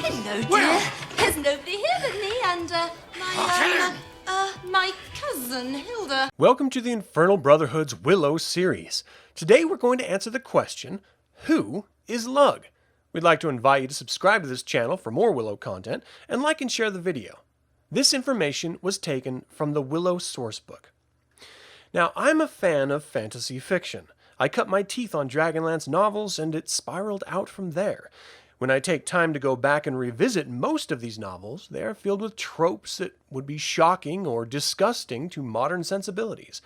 Hello, dear. Well. There's nobody here but me and, my cousin, Hilda. Welcome to the Infernal Brotherhood's Willow series. Today we're going to answer the question, who is Llug? We'd like to invite you to subscribe to this channel for more Willow content, and like and share the video. This information was taken from the Willow sourcebook. Now, I'm a fan of fantasy fiction. I cut my teeth on Dragonlance novels, and it spiraled out from there. When I take time to go back and revisit most of these novels, they are filled with tropes that would be shocking or disgusting to modern sensibilities.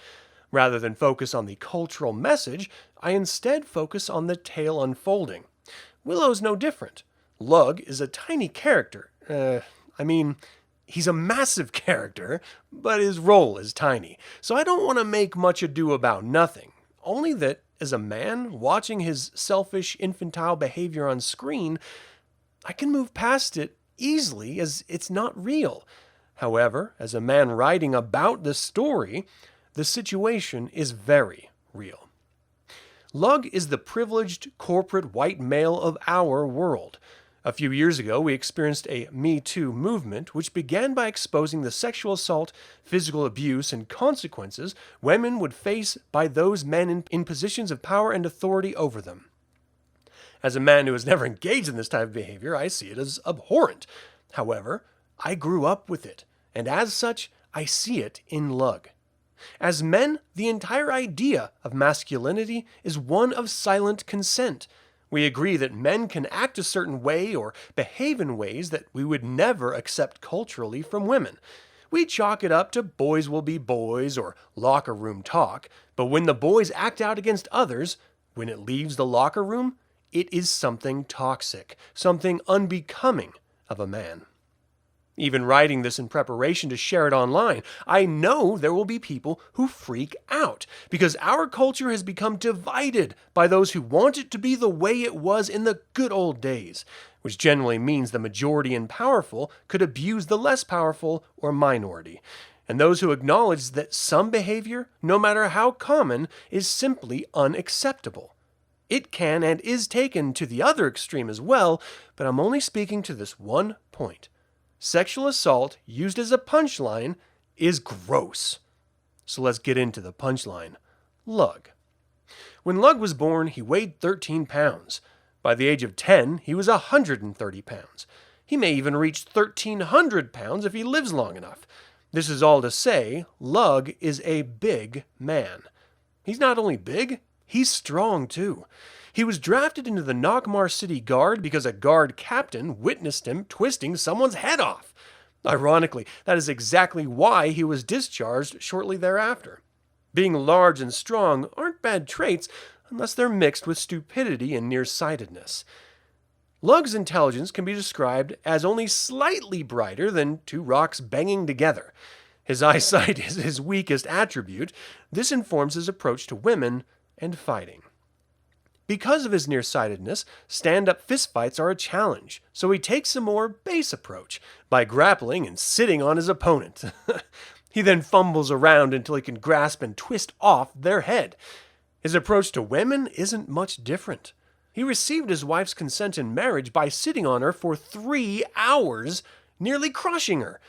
Rather than focus on the cultural message, I instead focus on the tale unfolding. Willow's no different. Llug is a tiny character. He's a massive character, but his role is tiny. So I don't want to make much ado about nothing. Only that, as a man, watching his selfish, infantile behavior on screen, I can move past it easily as it's not real. However, as a man writing about the story, the situation is very real. Llug is the privileged corporate white male of our world. A few years ago, we experienced a Me Too movement, which began by exposing the sexual assault, physical abuse, and consequences women would face by those men in positions of power and authority over them. As a man who has never engaged in this type of behavior, I see it as abhorrent. However, I grew up with it, and as such, I see it in Llug. As men, the entire idea of masculinity is one of silent consent. We agree that men can act a certain way or behave in ways that we would never accept culturally from women. We chalk it up to boys will be boys or locker room talk, but when the boys act out against others, when it leaves the locker room, it is something toxic, something unbecoming of a man. Even writing this in preparation to share it online, I know there will be people who freak out because our culture has become divided by those who want it to be the way it was in the good old days, which generally means the majority and powerful could abuse the less powerful or minority, and those who acknowledge that some behavior, no matter how common, is simply unacceptable. It can and is taken to the other extreme as well, but I'm only speaking to this one point. Sexual assault used as a punchline is gross. So let's get into the punchline. Llug. When Llug was born, he weighed 13 pounds. By the age of 10, he was 130 pounds. He may even reach 1,300 pounds if he lives long enough. This is all to say, Llug is a big man. He's not only big, he's strong too. He was drafted into the Nockmaar City Guard because a guard captain witnessed him twisting someone's head off. Ironically, that is exactly why he was discharged shortly thereafter. Being large and strong aren't bad traits unless they're mixed with stupidity and nearsightedness. Llug's intelligence can be described as only slightly brighter than two rocks banging together. His eyesight is his weakest attribute. This informs his approach to women and fighting. Because of his nearsightedness, stand-up fistfights are a challenge, so he takes a more base approach by grappling and sitting on his opponent. He then fumbles around until he can grasp and twist off their head. His approach to women isn't much different. He received his wife's consent in marriage by sitting on her for 3 hours, nearly crushing her.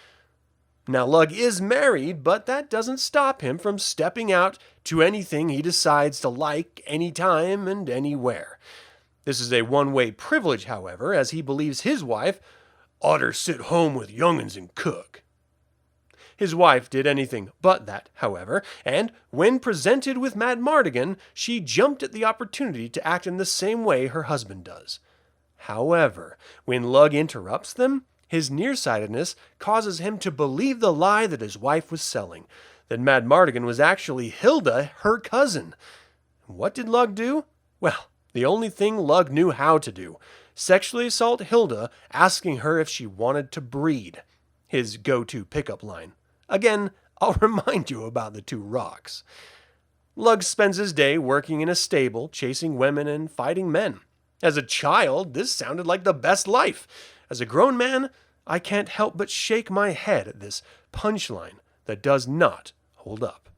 Now, Llug is married, but that doesn't stop him from stepping out to anything he decides to like anytime and anywhere. This is a one-way privilege, however, as he believes his wife oughter sit home with young'uns and cook. His wife did anything but that, however, and when presented with Madmartigan, she jumped at the opportunity to act in the same way her husband does. However, when Llug interrupts them, his nearsightedness causes him to believe the lie that his wife was selling, that Madmartigan was actually Hilda, her cousin. What did Llug do? Well, the only thing Llug knew how to do. Sexually assault Hilda, asking her if she wanted to breed. His go-to pickup line. Again, I'll remind you about the two rocks. Llug spends his day working in a stable, chasing women and fighting men. As a child, this sounded like the best life. As a grown man, I can't help but shake my head at this punchline that does not hold up.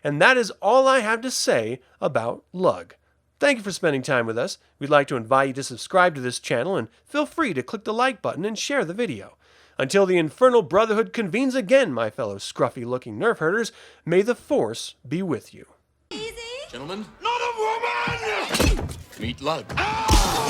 And that is all I have to say about Llug. Thank you for spending time with us. We'd like to invite you to subscribe to this channel and feel free to click the like button and share the video. Until the Infernal Brotherhood convenes again, my fellow scruffy-looking nerf herders, may the Force be with you. Easy. Gentlemen, not a woman! Meet Llug.